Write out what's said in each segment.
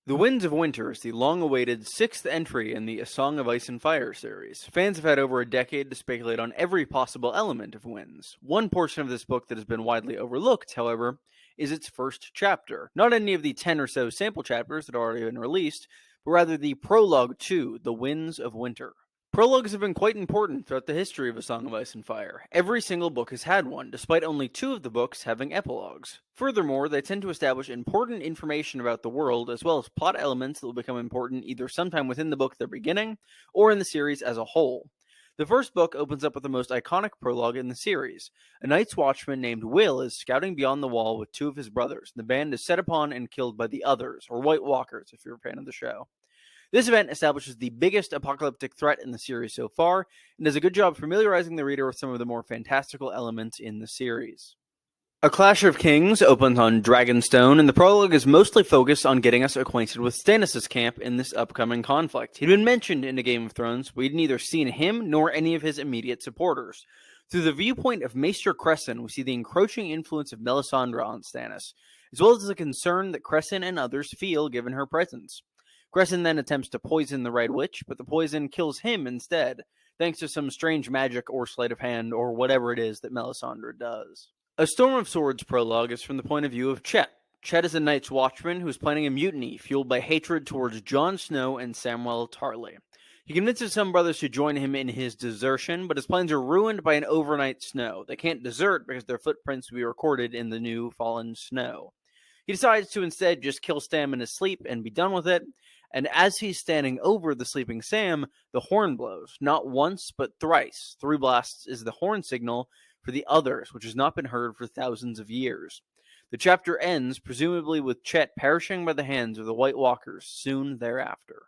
The Winds of Winter is the long-awaited sixth entry in the A Song of Ice and Fire series. Fans have had over a decade to speculate on every possible element of Winds. One portion of this book that has been widely overlooked, however, is its first chapter. Not any of the 10 or so sample chapters that have already been released, but rather the Prologue to The Winds of Winter. Prologues have been quite important throughout the history of A Song of Ice and Fire. Every single book has had one, despite only 2 of the books having epilogues. Furthermore, they tend to establish important information about the world, as well as plot elements that will become important either sometime within the book they're beginning, or in the series as a whole. The first book opens up with the most iconic prologue in the series. A Night's Watchman named Will is scouting beyond the wall with 2 of his brothers. The band is set upon and killed by the Others, or White Walkers if you're a fan of the show. This event establishes the biggest apocalyptic threat in the series so far, and does a good job familiarizing the reader with some of the more fantastical elements in the series. A Clash of Kings opens on Dragonstone, and the prologue is mostly focused on getting us acquainted with Stannis' camp in this upcoming conflict. He'd been mentioned in A Game of Thrones, but we'd neither seen him nor any of his immediate supporters. Through the viewpoint of Maester Cresson, we see the encroaching influence of Melisandre on Stannis, as well as the concern that Cresson and others feel given her presence. Cresson then attempts to poison the Red Witch, but the poison kills him instead, thanks to some strange magic or sleight of hand or whatever it is that Melisandre does. A Storm of Swords prologue is from the point of view of Chet. Chet is a Night's Watchman who is planning a mutiny fueled by hatred towards Jon Snow and Samwell Tarly. He convinces some brothers to join him in his desertion, but his plans are ruined by an overnight snow. They can't desert because their footprints will be recorded in the new fallen snow. He decides to instead just kill Sam in his sleep and be done with it. And as he's standing over the sleeping Sam, the horn blows, not once, but thrice. 3 blasts is the horn signal for the Others, which has not been heard for thousands of years. The chapter ends, presumably with Chet perishing by the hands of the White Walkers soon thereafter.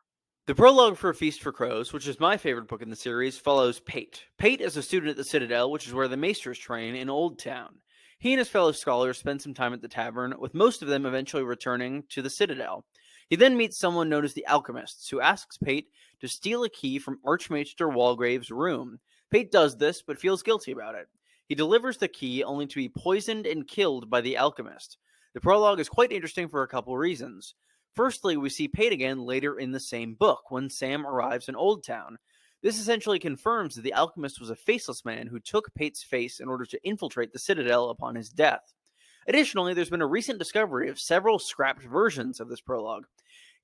The prologue for A Feast for Crows, which is my favorite book in the series, follows Pate. Pate is a student at the Citadel, which is where the Maesters train in Old Town. He and his fellow scholars spend some time at the tavern, with most of them eventually returning to the Citadel. He then meets someone known as the Alchemists, who asks Pate to steal a key from Archmaester Walgrave's room. Pate does this, but feels guilty about it. He delivers the key, only to be poisoned and killed by the Alchemist. The prologue is quite interesting for a couple reasons. Firstly, we see Pate again later in the same book, when Sam arrives in Old Town. This essentially confirms that the Alchemist was a faceless man who took Pate's face in order to infiltrate the Citadel upon his death. Additionally, there's been a recent discovery of several scrapped versions of this prologue,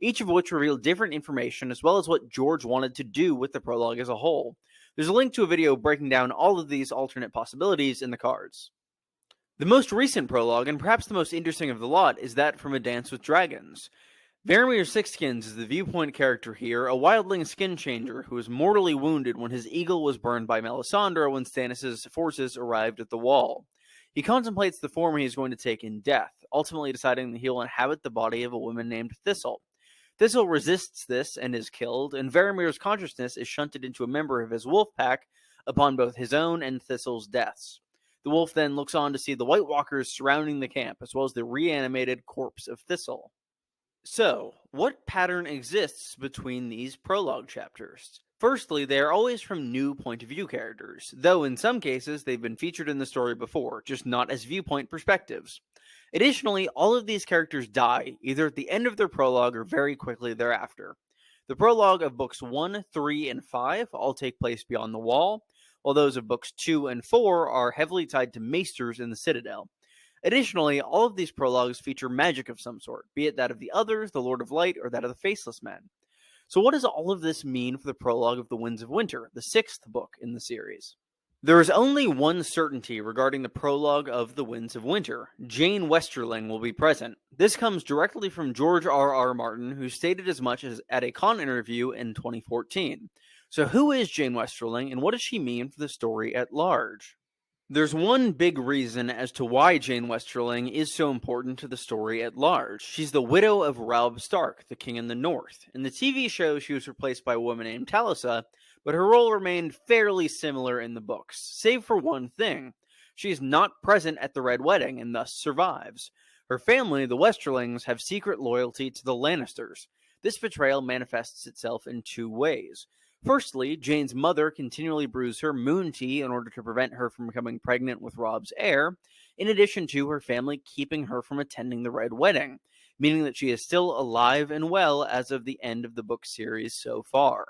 each of which reveal different information as well as what George wanted to do with the prologue as a whole. There's a link to a video breaking down all of these alternate possibilities in the cards. The most recent prologue, and perhaps the most interesting of the lot, is that from A Dance with Dragons. Varamir Sixskins is the viewpoint character here, a wildling skin changer who was mortally wounded when his eagle was burned by Melisandre when Stannis' forces arrived at the wall. He contemplates the form he is going to take in death, ultimately deciding that he will inhabit the body of a woman named Thistle. Thistle resists this and is killed, and Varamir's consciousness is shunted into a member of his wolf pack upon both his own and Thistle's deaths. The wolf then looks on to see the White Walkers surrounding the camp, as well as the reanimated corpse of Thistle. So, what pattern exists between these prologue chapters? Firstly, they are always from new point of view characters, though in some cases they've been featured in the story before, just not as viewpoint perspectives. Additionally, all of these characters die, either at the end of their prologue or very quickly thereafter. The prologue of books 1, 3, and 5 all take place beyond the wall, while those of books 2 and 4 are heavily tied to maesters in the Citadel. Additionally, all of these prologues feature magic of some sort, be it that of the Others, the Lord of Light, or that of the Faceless Men. So what does all of this mean for the prologue of The Winds of Winter, the 6th book in the series? There is only one certainty regarding the prologue of The Winds of Winter. Jeyne Westerling will be present. This comes directly from George R.R. Martin, who stated as much as at a con interview in 2014. So who is Jeyne Westerling, and what does she mean for the story at large? There's one big reason as to why Jeyne Westerling is so important to the story at large. She's the widow of Robb Stark, the King in the North. In the TV show, she was replaced by a woman named Talisa, but her role remained fairly similar in the books, save for one thing. She is not present at the Red Wedding and thus survives. Her family, the Westerlings, have secret loyalty to the Lannisters. This betrayal manifests itself in 2 ways. Firstly, Jeyne's mother continually brews her moon tea in order to prevent her from becoming pregnant with Robb's heir, in addition to her family keeping her from attending the Red Wedding, meaning that she is still alive and well as of the end of the book series so far.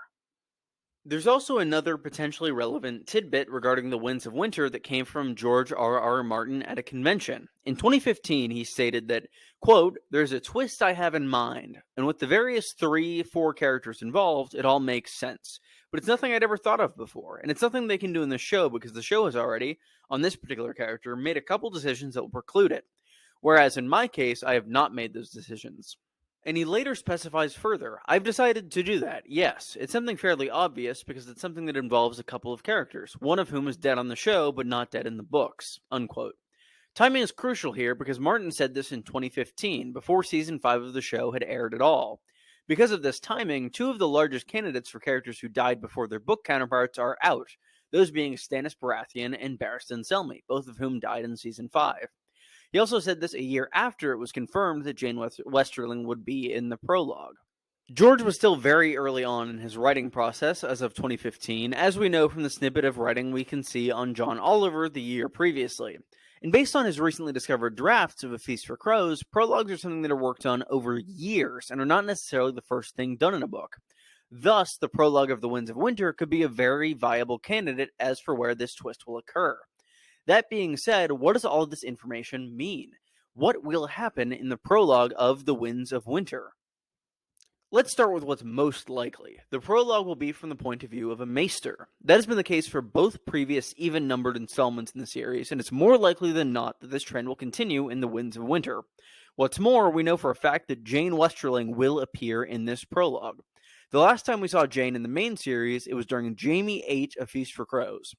There's also another potentially relevant tidbit regarding the Winds of Winter that came from George R.R. Martin at a convention. In 2015, he stated that, quote, "There's a twist I have in mind, and with the various 3-4 characters involved, it all makes sense. But it's nothing I'd ever thought of before, and it's nothing they can do in the show because the show has already, on this particular character, made a couple decisions that will preclude it. Whereas in my case, I have not made those decisions." And he later specifies further, "I've decided to do that, yes. It's something fairly obvious because it's something that involves a couple of characters, one of whom is dead on the show but not dead in the books." Unquote. Timing is crucial here because Martin said this in 2015, before Season 5 of the show had aired at all. Because of this timing, 2 of the largest candidates for characters who died before their book counterparts are out, those being Stannis Baratheon and Barristan Selmy, both of whom died in Season 5. He also said this a year after it was confirmed that Jeyne Westerling would be in the prologue. George was still very early on in his writing process as of 2015, as we know from the snippet of writing we can see on John Oliver the year previously. And based on his recently discovered drafts of A Feast for Crows, prologues are something that are worked on over years and are not necessarily the first thing done in a book. Thus, the prologue of The Winds of Winter could be a very viable candidate as for where this twist will occur. That being said, what does all of this information mean? What will happen in the prologue of The Winds of Winter? Let's start with what's most likely. The prologue will be from the point of view of a maester. That has been the case for both previous even-numbered installments in the series, and it's more likely than not that this trend will continue in The Winds of Winter. What's more, we know for a fact that Jeyne Westerling will appear in this prologue. The last time we saw Jeyne in the main series, it was during Jaime 8, A Feast for Crows.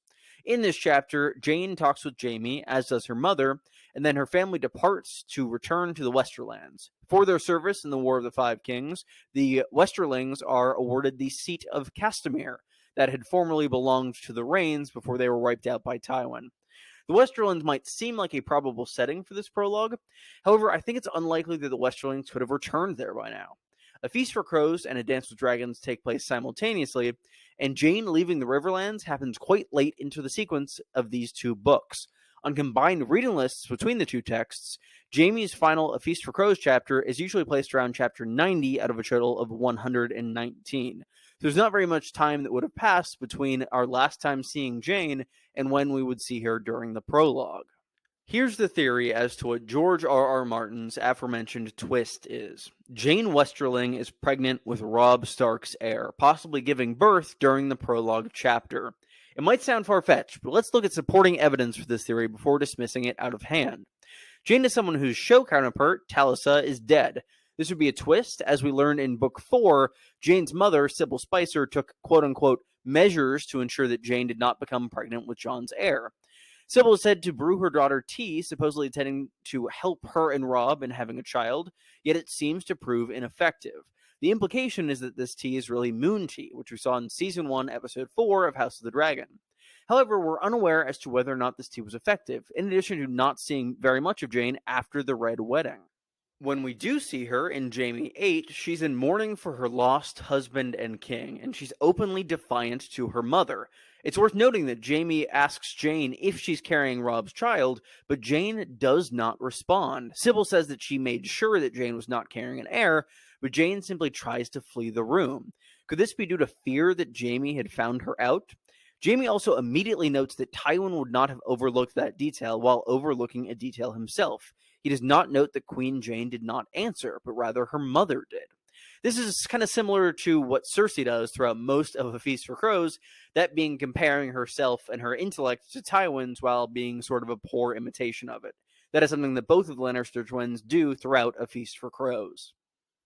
In this chapter, Jeyne talks with Jaime, as does her mother, and then her family departs to return to the Westerlands. For their service in the War of the Five Kings, the Westerlings are awarded the seat of Castamere, that had formerly belonged to the Rains before they were wiped out by Tywin. The Westerlands might seem like a probable setting for this prologue. However, I think it's unlikely that the Westerlings could have returned there by now. A Feast for Crows and A Dance with Dragons take place simultaneously, and Jeyne leaving the Riverlands happens quite late into the sequence of these two books. On combined reading lists between the two texts, Jaime's final A Feast for Crows chapter is usually placed around chapter 90 out of a total of 119. There's not very much time that would have passed between our last time seeing Jeyne and when we would see her during the prologue. Here's the theory as to what George R.R. Martin's aforementioned twist is. Jeyne Westerling is pregnant with Robb Stark's heir, possibly giving birth during the prologue chapter. It might sound far-fetched, but let's look at supporting evidence for this theory before dismissing it out of hand. Jeyne is someone whose show counterpart, Talisa, is dead. This would be a twist, as we learned in Book 4, Jeyne's mother, Sybil Spicer, took quote-unquote measures to ensure that Jeyne did not become pregnant with Jon's heir. Sybil is said to brew her daughter tea, supposedly intending to help her and Robb in having a child, yet it seems to prove ineffective. The implication is that this tea is really moon tea, which we saw in Season 1, Episode 4 of House of the Dragon. However, we're unaware as to whether or not this tea was effective, in addition to not seeing very much of Jeyne after the Red Wedding. When we do see her in Jaime 8, she's in mourning for her lost husband and king, and she's openly defiant to her mother. It's worth noting that Jaime asks Jeyne if she's carrying Robb's child, but Jeyne does not respond. Sybil says that she made sure that Jeyne was not carrying an heir, but Jeyne simply tries to flee the room. Could this be due to fear that Jaime had found her out? Jaime also immediately notes that Tywin would not have overlooked that detail while overlooking a detail himself. He does not note that Queen Jeyne did not answer, but rather her mother did. This is kind of similar to what Cersei does throughout most of A Feast for Crows, that being comparing herself and her intellect to Tywin's while being sort of a poor imitation of it. That is something that both of the Lannister twins do throughout A Feast for Crows.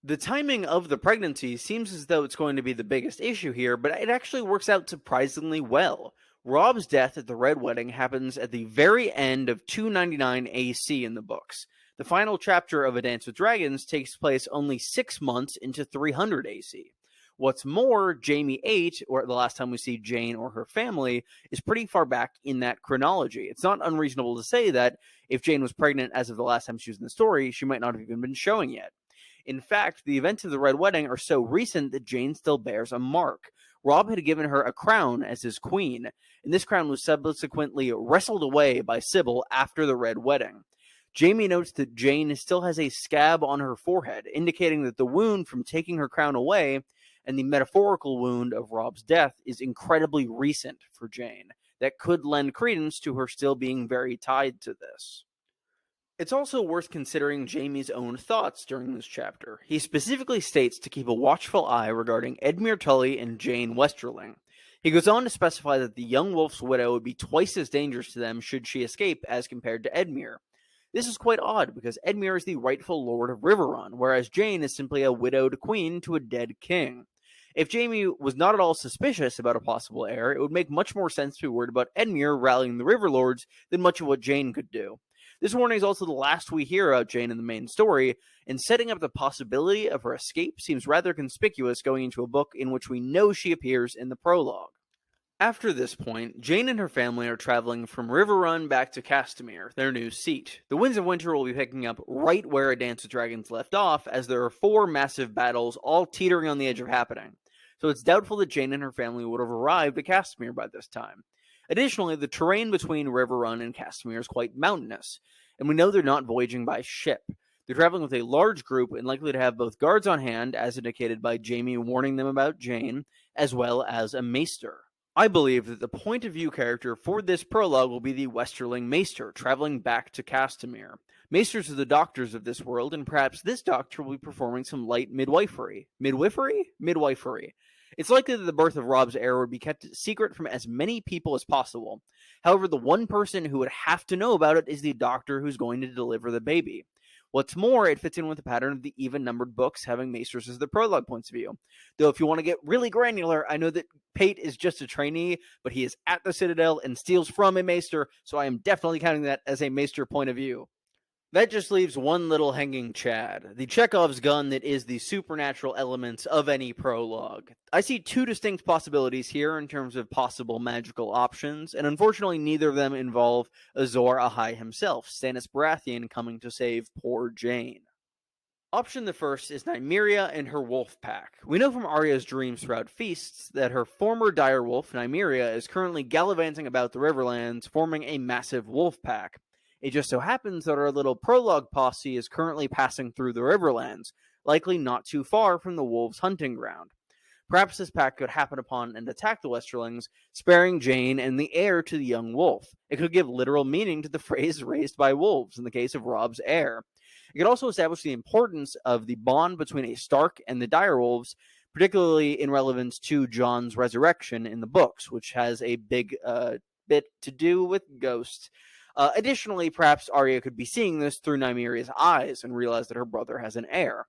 The timing of the pregnancy seems as though it's going to be the biggest issue here, but it actually works out surprisingly well. Robb's death at the Red Wedding happens at the very end of 299 AC in the books. The final chapter of A Dance with Dragons takes place only 6 months into 300 AC. What's more, Jaime 8, or the last time we see Jeyne or her family, is pretty far back in that chronology. It's not unreasonable to say that if Jeyne was pregnant as of the last time she was in the story, she might not have even been showing yet. In fact, the events of the Red Wedding are so recent that Jeyne still bears a mark. Robb had given her a crown as his queen, and this crown was subsequently wrestled away by Sybil after the Red Wedding. Jaime notes that Jeyne still has a scab on her forehead, indicating that the wound from taking her crown away and the metaphorical wound of Robb's death is incredibly recent for Jeyne, that could lend credence to her still being very tied to this. It's also worth considering Jaime's own thoughts during this chapter. He specifically states to keep a watchful eye regarding Edmure Tully and Jeyne Westerling. He goes on to specify that the young wolf's widow would be twice as dangerous to them should she escape as compared to Edmure. This is quite odd, because Edmure is the rightful lord of Riverrun, whereas Jeyne is simply a widowed queen to a dead king. If Jaime was not at all suspicious about a possible heir, it would make much more sense to be worried about Edmure rallying the Riverlords than much of what Jeyne could do. This warning is also the last we hear about Jeyne in the main story, and setting up the possibility of her escape seems rather conspicuous going into a book in which we know she appears in the prologue. After this point, Jeyne and her family are traveling from Riverrun back to Castamere, their new seat. The Winds of Winter will be picking up right where A Dance with Dragons left off, as there are 4 massive battles all teetering on the edge of happening. So it's doubtful that Jeyne and her family would have arrived at Castamere by this time. Additionally, the terrain between Riverrun and Castamere is quite mountainous, and we know they're not voyaging by ship. They're traveling with a large group and likely to have both guards on hand, as indicated by Jaime warning them about Jeyne, as well as a maester. I believe that the point of view character for this prologue will be the Westerling maester, traveling back to Castamere. Maesters are the doctors of this world, and perhaps this doctor will be performing some light midwifery. Midwifery. It's likely that the birth of Robb's heir would be kept secret from as many people as possible. However, the one person who would have to know about it is the doctor who's going to deliver the baby. What's more, it fits in with the pattern of the even-numbered books having maesters as the prologue points of view. Though if you want to get really granular, I know that Pate is just a trainee, but he is at the Citadel and steals from a maester, so I am definitely counting that as a maester point of view. That just leaves one little hanging chad, the Chekhov's gun that is the supernatural elements of any prologue. I see 2 distinct possibilities here in terms of possible magical options, and unfortunately neither of them involve Azor Ahai himself, Stannis Baratheon coming to save poor Jeyne. Option the first is Nymeria and her wolf pack. We know from Arya's dreams throughout feasts that her former direwolf, Nymeria, is currently gallivanting about the Riverlands, forming a massive wolf pack. It just so happens that our little prologue posse is currently passing through the Riverlands, likely not too far from the wolves' hunting ground. Perhaps this pack could happen upon and attack the Westerlings, sparing Jeyne and the heir to the young wolf. It could give literal meaning to the phrase raised by wolves in the case of Robb's heir. It could also establish the importance of the bond between a Stark and the direwolves, particularly in relevance to Jon's resurrection in the books, which has a big bit to do with ghosts. Additionally, perhaps Arya could be seeing this through Nymeria's eyes and realize that her brother has an heir.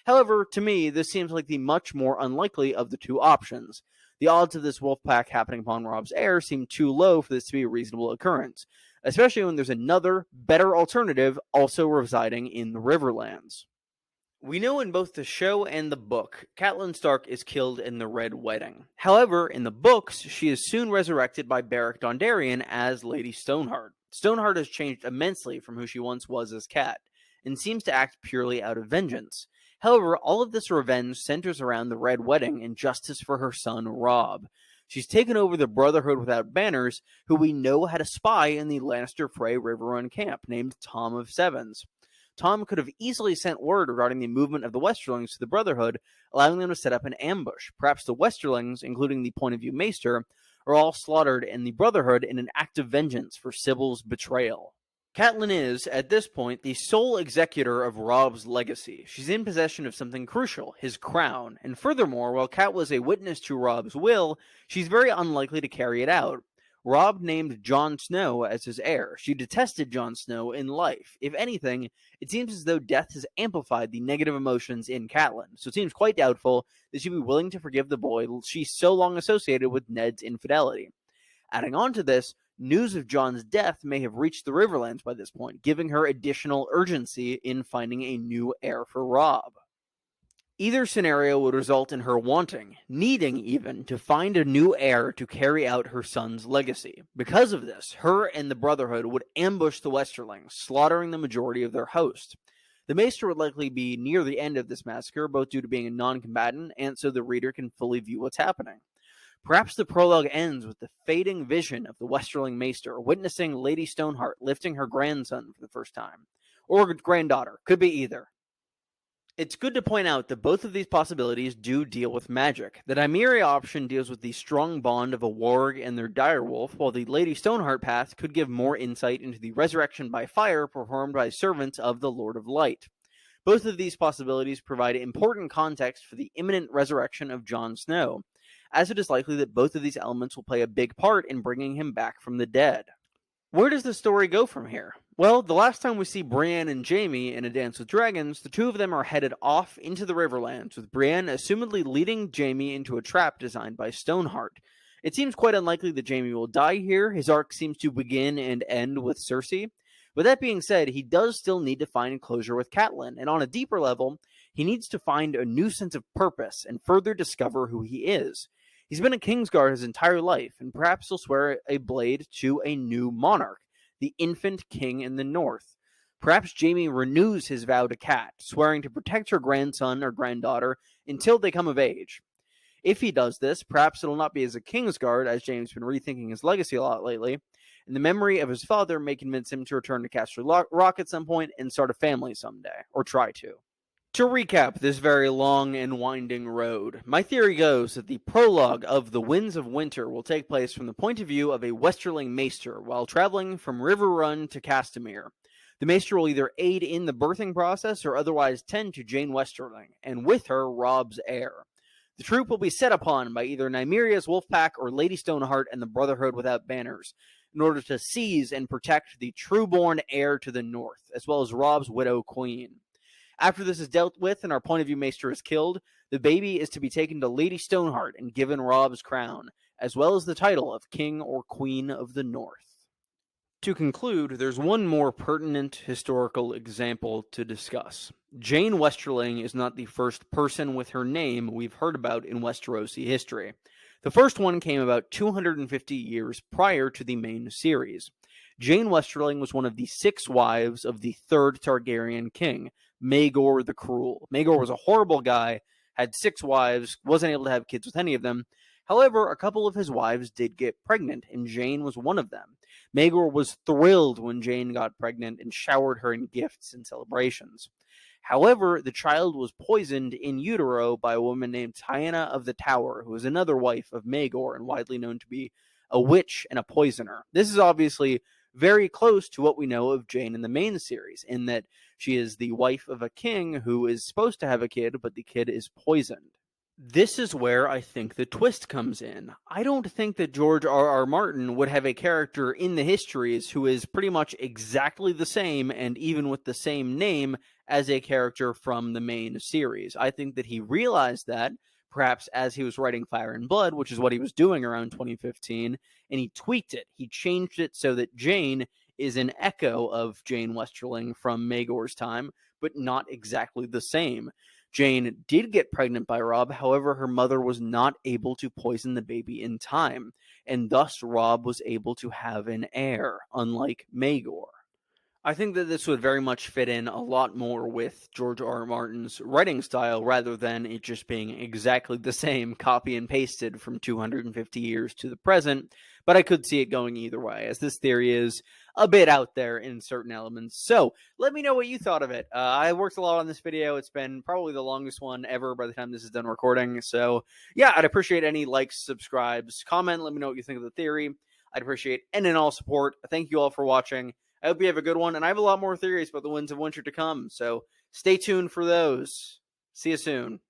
However, to me, this seems like the much more unlikely of the 2 options. The odds of this wolf pack happening upon Robb's heir seem too low for this to be a reasonable occurrence, especially when there's another, better alternative also residing in the Riverlands. We know in both the show and the book, Catelyn Stark is killed in the Red Wedding. However, in the books, she is soon resurrected by Beric Dondarrion as Lady Stoneheart. Stoneheart has changed immensely from who she once was as Cat, and seems to act purely out of vengeance. However, all of this revenge centers around the Red Wedding and justice for her son, Robb. She's taken over the Brotherhood Without Banners, who we know had a spy in the Lannister Frey Riverrun camp named Tom of Sevens. Tom could have easily sent word regarding the movement of the Westerlings to the Brotherhood, allowing them to set up an ambush. Perhaps the Westerlings, including the point of view Maester, are all slaughtered in the Brotherhood in an act of vengeance for Sybel's betrayal. Catelyn is, at this point, the sole executor of Robb's legacy. She's in possession of something crucial, his crown, and furthermore, while Cat was a witness to Robb's will, she's very unlikely to carry it out. Robb named Jon Snow as his heir. She detested Jon Snow in life. If anything, it seems as though death has amplified the negative emotions in Catelyn, so it seems quite doubtful that she'd be willing to forgive the boy she's so long associated with Ned's infidelity. Adding on to this, news of Jon's death may have reached the Riverlands by this point, giving her additional urgency in finding a new heir for Robb. Either scenario would result in her wanting, needing even, to find a new heir to carry out her son's legacy. Because of this, her and the Brotherhood would ambush the Westerlings, slaughtering the majority of their host. The Maester would likely be near the end of this massacre, both due to being a non-combatant and so the reader can fully view what's happening. Perhaps the prologue ends with the fading vision of the Westerling Maester, witnessing Lady Stoneheart lifting her grandson for the first time. or granddaughter. Could be either. It's good to point out that both of these possibilities do deal with magic. The Nymeria option deals with the strong bond of a warg and their direwolf, while the Lady Stoneheart path could give more insight into the resurrection by fire performed by servants of the Lord of Light. Both of these possibilities provide important context for the imminent resurrection of Jon Snow, as it is likely that both of these elements will play a big part in bringing him back from the dead. Where does the story go from here? Well, the last time we see Brienne and Jaime in A Dance with Dragons, the two of them are headed off into the Riverlands, with Brienne assumedly leading Jaime into a trap designed by Stoneheart. It seems quite unlikely that Jaime will die here. His arc seems to begin and end with Cersei. With that being said, he does still need to find closure with Catelyn, and on a deeper level, he needs to find a new sense of purpose and further discover who he is. He's been a Kingsguard his entire life, and perhaps he'll swear a blade to a new monarch, the infant king in the north. Perhaps Jaime renews his vow to Cat, swearing to protect her grandson or granddaughter until they come of age. If he does this, perhaps it'll not be as a Kingsguard, as Jaime's been rethinking his legacy a lot lately, and the memory of his father may convince him to return to Castle Rock at some point and start a family someday, or try to. To recap this very long and winding road, my theory goes that the prologue of The Winds of Winter will take place from the point of view of a Westerling maester while traveling from River Run to Castamere. The maester will either aid in the birthing process or otherwise tend to Jeyne Westerling, and with her, Robb's heir. The troop will be set upon by either Nymeria's Wolfpack or Lady Stoneheart and the Brotherhood Without Banners, in order to seize and protect the true-born heir to the north, as well as Robb's widow queen. After this is dealt with and our point of view maester is killed, the baby is to be taken to Lady Stoneheart and given Robb's crown, as well as the title of King or Queen of the North. To conclude, there's one more pertinent historical example to discuss. Jeyne Westerling is not the first person with her name we've heard about in Westerosi history. The first one came about 250 years prior to the main series. Jeyne Westerling was one of the 6 wives of the 3rd Targaryen king, Maegor the Cruel. Maegor was a horrible guy, had 6 wives, wasn't able to have kids with any of them. However, a couple of his wives did get pregnant, and Jeyne was one of them. Maegor was thrilled when Jeyne got pregnant and showered her in gifts and celebrations. However, the child was poisoned in utero by a woman named Hyenna of the Tower, who was another wife of Maegor and widely known to be a witch and a poisoner. This is obviously very close to what we know of Jeyne in the main series, in that she is the wife of a king who is supposed to have a kid, but the kid is poisoned. This is where I think the twist comes in. I don't think that George R.R. Martin would have a character in the histories who is pretty much exactly the same, and even with the same name, as a character from the main series. I think that he realized that, perhaps as he was writing Fire and Blood, which is what he was doing around 2015, and he tweaked it. He changed it so that Jeyne is an echo of Jeyne Westerling from Maegor's time, but not exactly the same. Jeyne did get pregnant by Robb, however, her mother was not able to poison the baby in time, and thus Robb was able to have an heir, unlike Maegor. I think that this would very much fit in a lot more with George R.R. Martin's writing style, rather than it just being exactly the same, copy and pasted from 250 years to the present, but I could see it going either way, as this theory is a bit out there in certain elements. So, let me know what you thought of it. I worked a lot on this video. It's been probably the longest one ever by the time this is done recording, so yeah, I'd appreciate any likes, subscribes, comment, let me know what you think of the theory. I'd appreciate any and all support. Thank you all for watching. I hope you have a good one, and I have a lot more theories about the Winds of Winter to come, so stay tuned for those. See you soon.